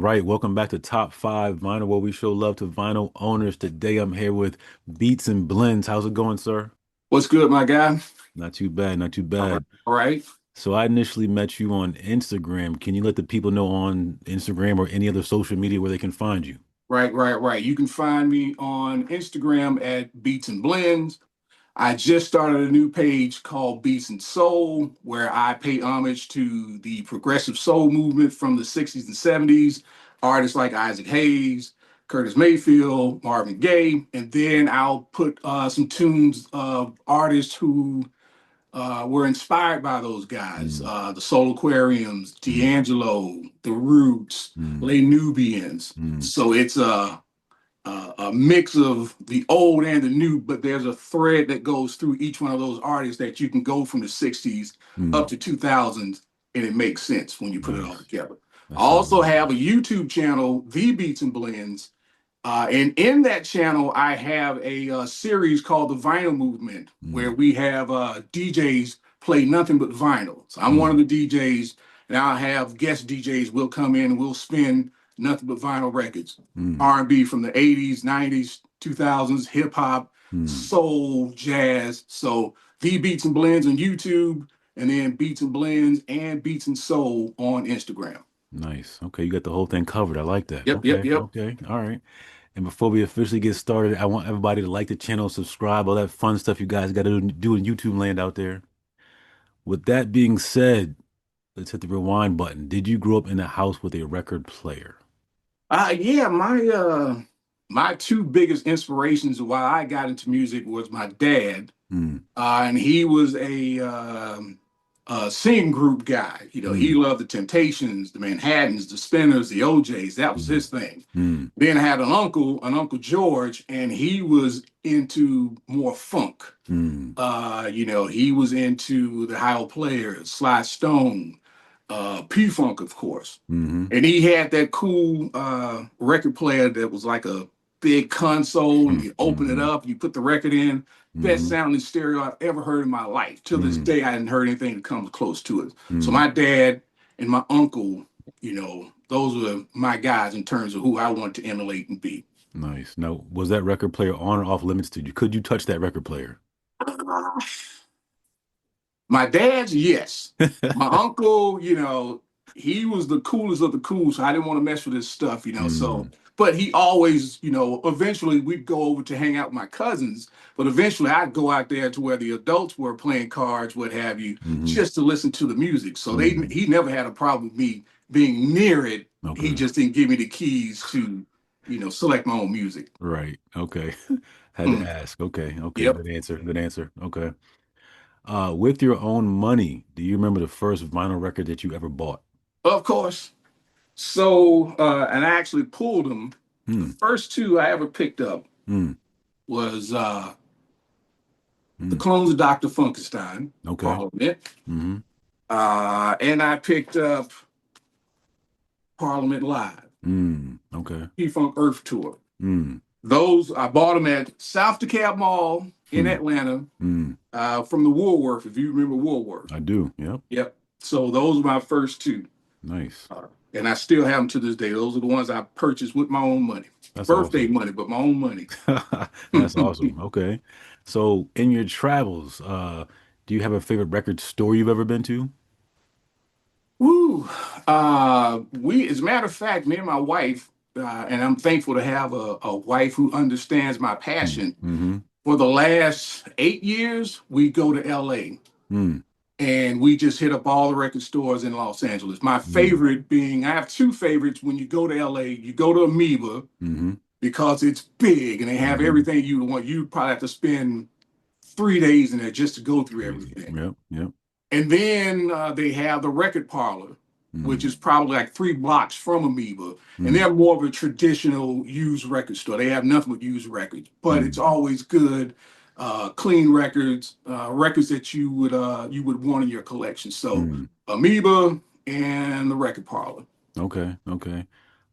right, welcome back to Top 5 Vinyl, where we show love to vinyl owners. Today I'm here with Beats and Blends. How's it going, sir? What's good, my guy? Not too bad, not too All right. bad. All right. So I initially met you on Instagram. Can you let the people know on Instagram or any other social media where they can find you? Right. You can find me on Instagram at Beats and Blends. I just started a new page called Beats and Soul, where I pay homage to the progressive soul movement from the 60s and 70s, artists like Isaac Hayes, Curtis Mayfield, Marvin Gaye, and then I'll put some tunes of artists who were inspired by those guys, Mm, the Soul Aquariums, mm, D'Angelo, The Roots, mm, Les Nubians. mm, So it's a mix of the old and the new, but there's a thread that goes through each one of those artists that you can go from the 60s up mm. to 2000s, and it makes sense when you put it all Nice. together. That I sounds also really have a good. YouTube channel, The Beats and Blends, and in that channel, I have a series called The Vinyl Movement, where Mm, we have DJs play nothing but vinyl. So I'm one of mm, the DJs, and I'll have guest DJs. We'll come in and we'll spin nothing but vinyl records, mm, R&B from the 80s, 90s, 2000s, hip hop, mm. soul, jazz. So The Beats and Blends on YouTube, and then Beats and Blends and Beats and Soul on Instagram. Nice. Okay, you got the whole thing covered. I like that. Yep. Okay. All right. And before we officially get started, I want everybody to like the channel, subscribe, all that fun stuff you guys got to do in YouTube land out there. With that being said, let's hit the rewind button. Did you grow up in a house with a record player? Yeah, my two biggest inspirations while I got into music was my dad, Mm, and he was a singing group guy. You know, he mm, loved the Temptations, the Manhattans, the Spinners, the OJs. That was mm, his thing. mm, Then I had an Uncle George, and he was into more funk. mm, He was into the High Players, Sly Stone, P-Funk, of course. mm, And he had that cool record player that was like a big console, and mm, you open it mm, up, you put the record in. Best mm, sounding stereo I've ever heard in my life. Till this mm, day, I hadn't heard anything that comes close to it. So mm. my dad and my uncle, those were my guys in terms of who I wanted to emulate and be. Nice. Now, was that record player on or off limits to you? Could you touch that record player? My dad's, yes. My uncle, he was the coolest of the cool, so I didn't want to mess with his stuff. So, Mm, but he always, eventually we'd go over to hang out with my cousins, but eventually I'd go out there to where the adults were playing cards, what have you, mm, just to listen to the music. So mm. he never had a problem with me being near it. He Okay. just didn't give me the keys to, select my own music. Right. Okay. Had to ask. Okay. Okay. Yep, Good answer. Good answer. Okay. With your own money, do you remember the first vinyl record that you ever bought? of course. So, and I actually pulled them. The Hmm. first two I ever picked up Hmm. was the Hmm. clones of Dr. Funkenstein, Okay. Parliament, Hmm. and I picked up Parliament Live, Hmm. Okay. P-Funk Earth Tour. Hmm. Those I bought them at South DeKalb Mall in Hmm. Atlanta Hmm. from the Woolworth, if you remember Woolworth. I do. Yep. Yep. So those were my first two. Nice. And I still have them to this day. Those are the ones I purchased with my own money. That's Birthday awesome. money, but my own money. That's awesome. Okay. So in your travels, do you have a favorite record store you've ever been to? Woo. As a matter of fact, me and my wife, and I'm thankful to have a wife who understands my Hmm. passion. Mm-hmm. For the last 8 years, we go to LA Mm. and we just hit up all the record stores in Los Angeles. My Mm. favorite being, I have two favorites when you go to LA. You go to Amoeba Mm-hmm. because it's big and they have Mm-hmm. everything you want. You probably have to spend 3 days in there just to go through Crazy. everything. Yep. Yep. And then they have the record parlor, which Mm. is probably like 3 blocks from Amoeba. And Mm. they're more of a traditional used record store. They have nothing but used records, but it's Mm. always good, clean records, records that you would want in your collection. So Mm. Amoeba and the record parlor. Okay. Okay.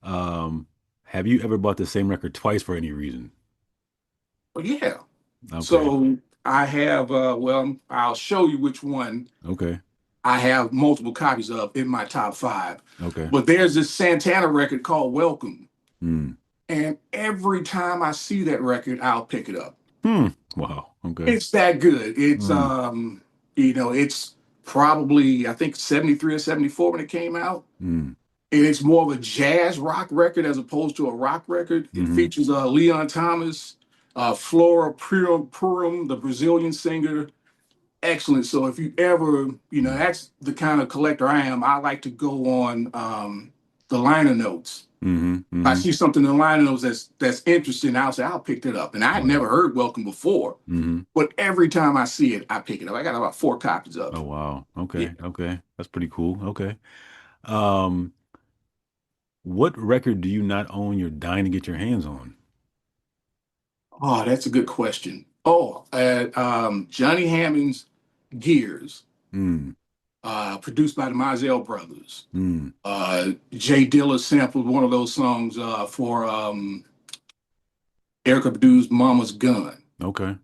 Um, have you ever bought the same record twice for any reason? But yeah. Okay. So I have, well, I'll show you which one. Okay. I have multiple copies of in my top five. Okay. But there's this Santana record called Welcome. Mm. And every time I see that record, I'll pick it up. Hmm. Wow. Okay. It's that good. Mm. It's probably I think 73 or 74 when it came out. Mm. And it's more of a jazz rock record as opposed to a rock record. It Mm-hmm. features Leon Thomas, Flora Purim, the Brazilian singer. Excellent. So if you ever, Mm. that's the kind of collector I am. I like to go on the liner notes. Mm-hmm. If I Mm-hmm. see something in the liner notes that's interesting, I'll say I'll pick it up. And I had Right. never heard Welcome before, Mm-hmm. but every time I see it, I pick it up. I got about four copies of Oh it. wow. Yeah. Okay. Okay. That's pretty cool. Okay. Um, what record do you not own you're dying to get your hands on? Oh, that's a good question. Oh, Johnny Hammond's Gears, Mm. produced by the Mizell brothers. Mm. Jay Dilla sampled one of those songs for Erica Badu's Mama's Gun. Okay.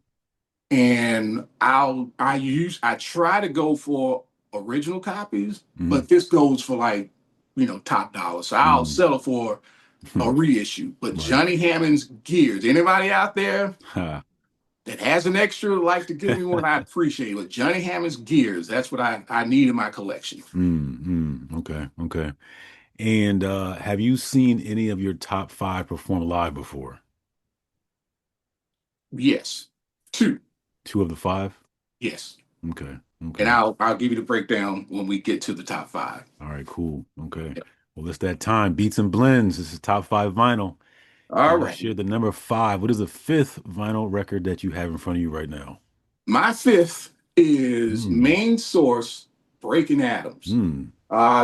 And I try to go for original copies, Mm. but this goes for like, top dollar. So I'll Mm. settle for a reissue. But Right. Johnny Hammond's Gears, anybody out there Ha. that has an extra like to give me one, I appreciate it. But Johnny Hammond's Gears, that's what I need in my collection. Mm. Mm. Okay. Okay. And have you seen any of your top five perform live before? Yes. Two. Two of the five? Yes. Okay. And Okay. I'll give you the breakdown when we get to the top five. All right, cool. Okay. Yep. Well, it's that time. Beats and blends. This is top five vinyl. All Can you right. share the number five? What is the fifth vinyl record that you have in front of you right now? My fifth is Mm. Main Source Breaking Atoms. Mm.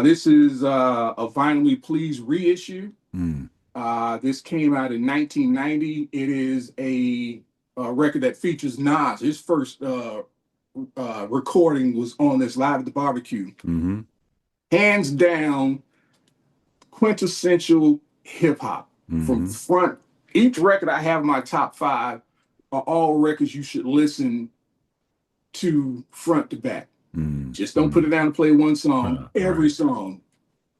This is a Vinyl Me Please reissue. Mm. This came out in 1990. It is a record that features Nas. His first recording was on this Live at the Barbecue. Mm-hmm. Hands down, quintessential hip hop from Mm-hmm. front. Each record I have in my top five are all records you should listen to front to back. Just don't put Mm-hmm. it down and play one song. Every Right. song,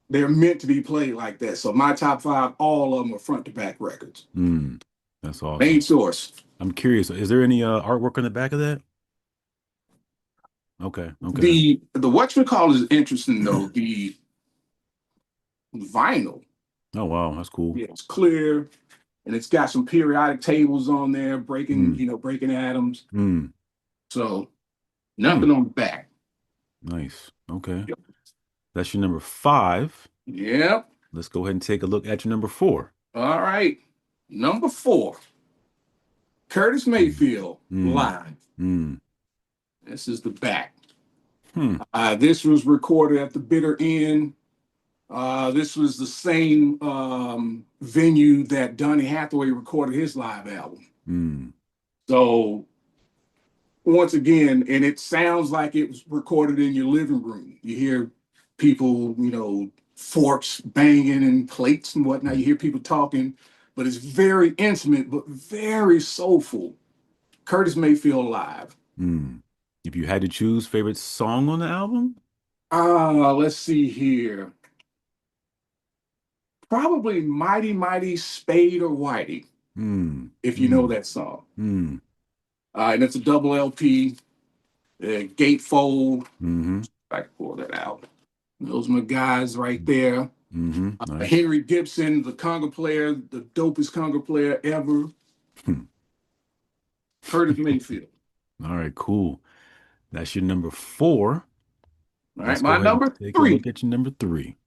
they're meant to be played like that. So my top five, all of them are front to back records. Mm. That's Main awesome. Source. I'm curious. Is there any artwork on the back of that? Okay. Okay. The whatchamacallit is interesting though. The vinyl, Oh wow, that's cool. yeah, it's clear and it's got some periodic tables on there, Mm. breaking atoms. Mm. So Hmm. nothing on the back. Nice. Okay. Yep. That's your number five. Yep. Let's go ahead and take a look at your number four. All right. Number four, Curtis Mm. Mayfield Mm. live. Mm. This is the back. Hmm. This was recorded at the Bitter End. This was the same venue that Donny Hathaway recorded his live album. Mm. So once again, and it sounds like it was recorded in your living room. You hear people, forks banging and plates and whatnot. You hear people talking, but it's very intimate, but very soulful. Curtis Mayfield live. Mm. If you had to choose favorite song on the album? Let's see here. Probably Mighty Mighty Spade or Whitey, Mm. if you know Mm. that song. Mm. And it's a double LP, gatefold. Mm-hmm. I can pull that out. Those are my guys right there. Mm-hmm. Nice. Henry Gibson, the conga player, the dopest conga player ever. Hmm. Curtis Mayfield. All right, cool. That's your number four. All right, Let's my go ahead and number take a look three, at your number three.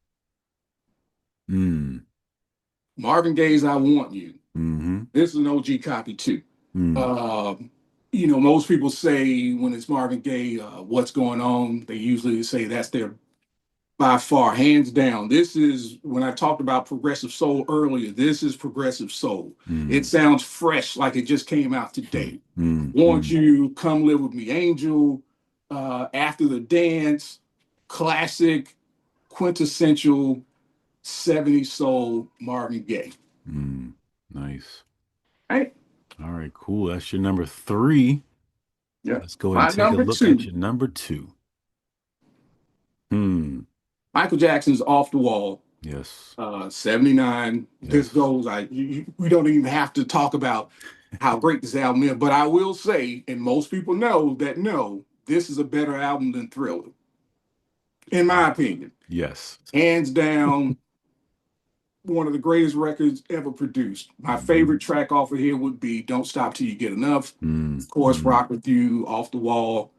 Mm. Marvin Gaye's "I Want You." Mm-hmm. This is an OG copy too. Mm. Uh, most people say when it's Marvin Gaye, "What's Going On?" They usually say that's their by far, hands down. This is when I talked about progressive soul earlier. This is progressive soul. It Mm. sounds fresh, like it just came out Mm. today. Mm. Want Mm. You, Come Live With Me, Angel, After the Dance, classic, quintessential 70s soul Marvin Gaye. Mm. Nice. Right? All right, cool. That's your number three. Yeah. Let's go ahead and My take a number look at two, your number two. Michael Jackson's Off the Wall, Yes. 79. This Yes. goes, we don't even have to talk about how great this album is, but I will say, and most people know that no, this is a better album than Thriller, in my opinion. Yes. Hands down, one of the greatest records ever produced. My Hmm. favorite track off of here would be Don't Stop Till You Get Enough. Mm, Of course, mm, Rock With You, Off the Wall.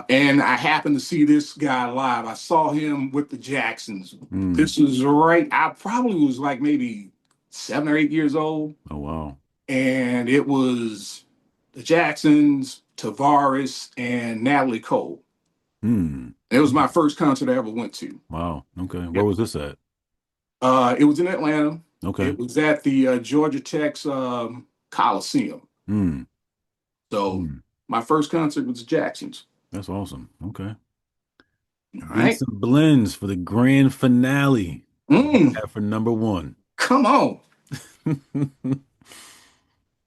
And I happened to see this guy live. I saw him with the Jacksons. mm. This is right. I probably was like maybe 7 or 8 years old. Oh, wow. And it was the Jacksons, Tavares, and Natalie Cole. Hmm. It was my first concert I ever went to. Wow. Okay. Where Yep. was this at? It was in Atlanta. Okay. It was at the Georgia Tech's Coliseum. Hmm. So Hmm. my first concert was Jackson's. That's awesome. Okay. All Beats right. and blends for the grand finale. What do you Mm, have for number one? come on.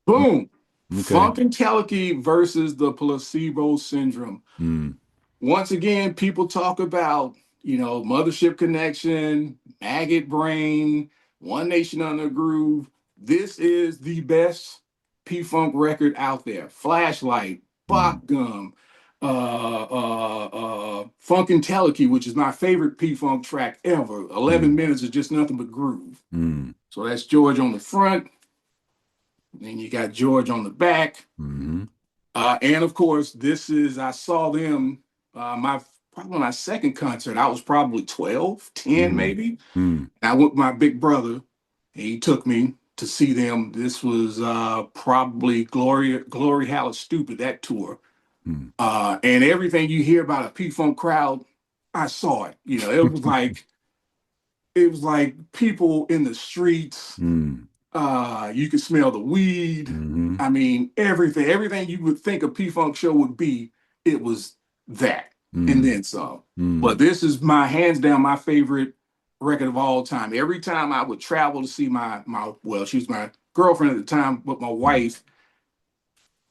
Boom. Okay. Funkentelechy versus the placebo syndrome. Mm, Once again, people talk about, Mothership Connection, Maggot Brain, One Nation Under a Groove. This is the best P-Funk record out there. Flashlight, mm, Bach Gum, Funkentelechy, which is my favorite P-Funk track ever. 11 mm, minutes is just nothing but groove. mm, So that's George on the front. Then you got George on the back. mm, And of course, I saw them, probably my second concert. I was probably 12, 10 mm, maybe. mm, And I went with my big brother, and he took me to see them. This was probably Glory Hallett Stupid, that tour. mm. And everything you hear about a P-Funk crowd, I saw it. It was like people in the streets. Mm, You could smell the weed. mhm, I mean, everything you would think a P-Funk show would be, it was that, and mm, then some. But mm, this is my hands down my favorite record of all time. Every time I would travel to see my well, she was my girlfriend at the time, but my mm, wife,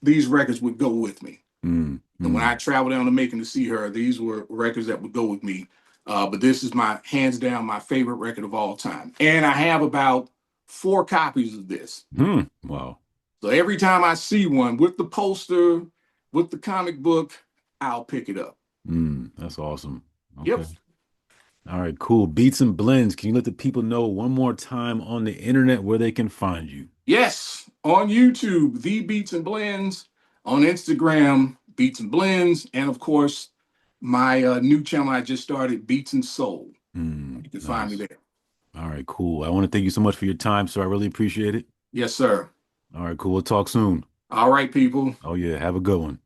these records would go with me. mm, And when mm. I traveled down to Macon to see her, these were records that would go with me. But this is my hands down my favorite record of all time. And I have about 4 copies of this. Wow. So every time I see one with the poster, with the comic book, I'll pick it up. That's awesome. Yep. Okay. All right, cool. Beats and blends. Can you let the people know one more time on the internet where they can find you? Yes. On YouTube, The Beats and Blends. On Instagram, Beats and Blends. And of course, my new channel I just started, Beats and Soul. You can find me Nice. there. All right, cool. I want to thank you so much for your time, sir. I really appreciate it. Yes, sir. All right, cool. We'll talk soon. All right, people. Oh, yeah. Have a good one.